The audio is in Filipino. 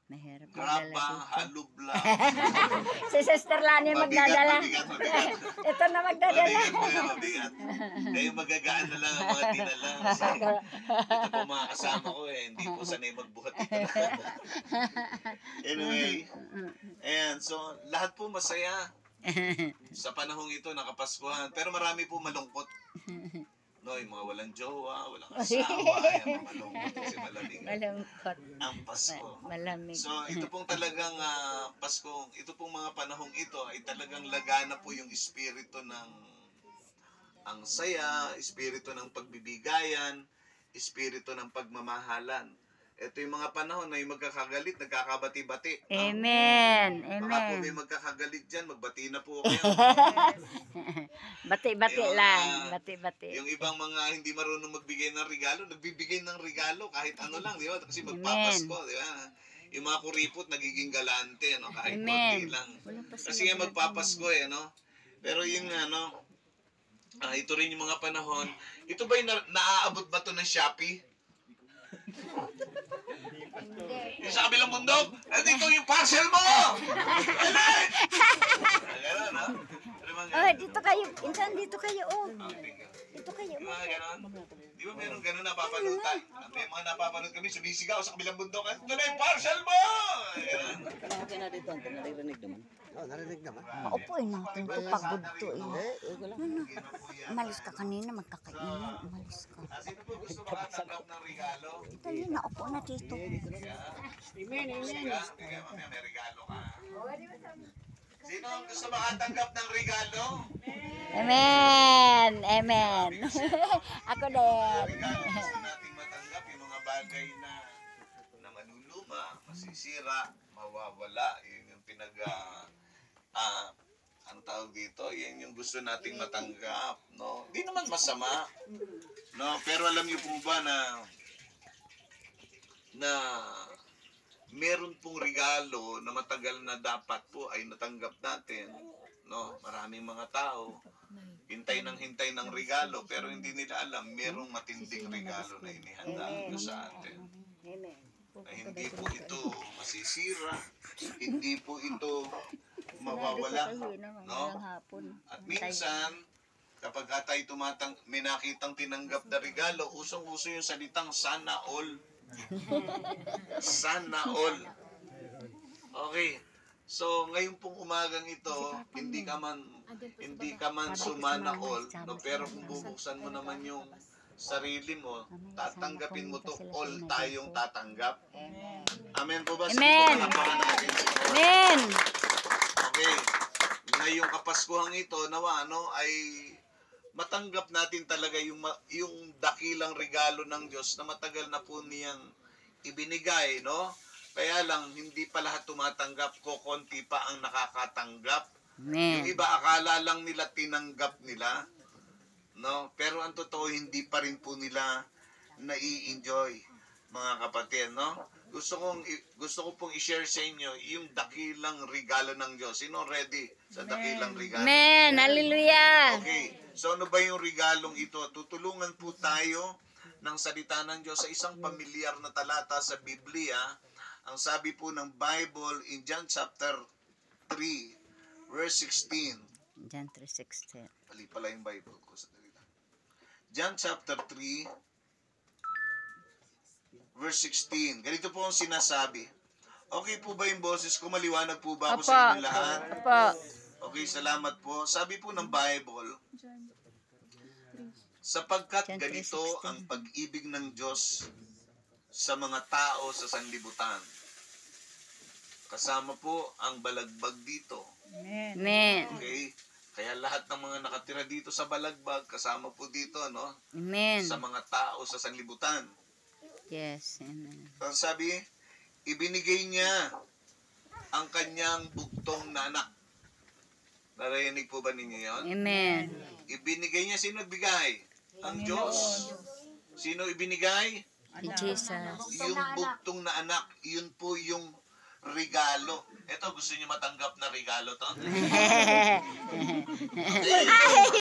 Mahirap graba, magdala dito. halubla. Si Sister Lani magdadala. Mabigat. Ito na magdadala. Mabigat po yan, mabigat. Kayo magagaan na lang ang mga dinala. Kasi ito po mga kasama ko hindi po sanay magbuhat ito. Anyway, ayan, so lahat po masaya. Sa panahong ito, nakapaskuhan. Pero marami po malungkot. No, yung mga walang jowa, walang asawa, yung mga malungkot kasi malamig. Malungkot. Ang Pasko. Malamig. So, ito pong talagang Pasko, ito pong mga panahong ito ay talagang lagana po yung espiritu ng ang saya, espiritu ng pagbibigayan, espiritu ng pagmamahalan. Ito yung mga panahon na yung magkakagalit, nagkakabati-bati. Amen. Baka po Amen. may magkakagalit dyan, magbati na po kayo. Bati-bati Yung, lang. Bati-bati. Yung ibang mga hindi marunong magbigay ng regalo, nagbibigay ng regalo kahit ano lang, di ba? Kasi magpapasko, di ba? Yung mga kuripot nagiging galante, no? Kahit konti lang. Kasi nga magpapasko no? Pero yung ito rin yung mga panahon. Ito ba yung naaabot ba to ng Shopee? Yung sa kabilang bundok, dito yung parcel mo! Gano'n, no? Oh, dito kayo. Insan, dito kayo. Oh. Dito kayo. Di ba gano'n? Di ba meron gano'n napapanood tayo? May mga napapanood kami, sumisigaw sa kabilang bundok, ito na yung parcel mo! Gano'n. Okay na dito, narinig naman. Oo, narinig naman. Paupuin natin ito pagudto. Umalis ka kanina, magkakainan. Umalis ka. Sino po gusto makatanggap ng regalo? Ito yun, naupo na dito. Amen, amen. Mamaya may regalo ka. Sino ang gusto makatanggap ng regalo? Amen. Amen. Ako din. Regalo gusto nating matanggap yung mga bagay na maluluma, masisira, mawawala. Yun yung ang tawag dito, yan yung gusto nating matanggap, no? Hindi naman masama, no? Pero alam niyo po ba na meron pong regalo na matagal na dapat po ay natanggap natin, no? Maraming mga tao hintay ng regalo pero hindi nila alam merong matinding regalo na inihanda ang Diyos sa atin. Na hindi po ito masisira, hindi po ito mawawala, no? At minsan, kapag tayo may nakitang tinanggap na regalo, usong-uso yung salitang sana all. Sana all. Okay. So, ngayon pong umagang ito, hindi ka man sumana all, no? Pero kung bubuksan mo naman yung sarili mo, tatanggapin mo to, all tayong tatanggap. Amen po ba? Amen. Amen. Okay. Ngayong Kapaskuhang ito, nawa, ay matanggap natin talaga yung dakilang regalo ng Diyos na matagal na po niyang ibinigay, no? Kaya lang, hindi pa lahat tumatanggap, konti pa ang nakakatanggap. Amen. Yung iba, akala lang nila tinanggap nila, no? Pero ang totoo, hindi pa rin po nila nai-enjoy, mga kapatid, no? Gusto ko pong i-share sa inyo yung dakilang regalo ng Diyos. Sino ready sa dakilang regalo? Amen. Hallelujah. Okay. So ano ba yung regalong ito? Tutulungan po tayo ng salita ng Diyos sa isang pamilyar na talata sa Biblia. Ang sabi po ng Bible in John chapter 3, verse 16. John 3:16. Mali pala yung Bible ko. John chapter 3, verse 16. Ganito po ang sinasabi. Okay po ba yung boses ko? Maliwanag po ba ako sa inyo lahat? Opo. Okay, salamat po. Sabi po ng Bible, sapagkat John 3:16. ganito ang pag-ibig ng Diyos sa mga tao sa sanlibutan. Kasama po ang balagbag dito. Amen. Okay? Kaya lahat ng mga nakatira dito sa balagbag, kasama po dito, no? Amen. Sa mga tao sa sanlibutan. Yes. Amen. Ang sabi, ibinigay niya ang kanyang bugtong na anak. Narinig po ba ninyo yun? Amen. Ibinigay niya, sino nagbigay? Ang Diyos. Sino ibinigay? Jesus. Yung bugtong na anak, yun po yung regalo. Ito, gusto niyo matanggap na regalo to? Okay.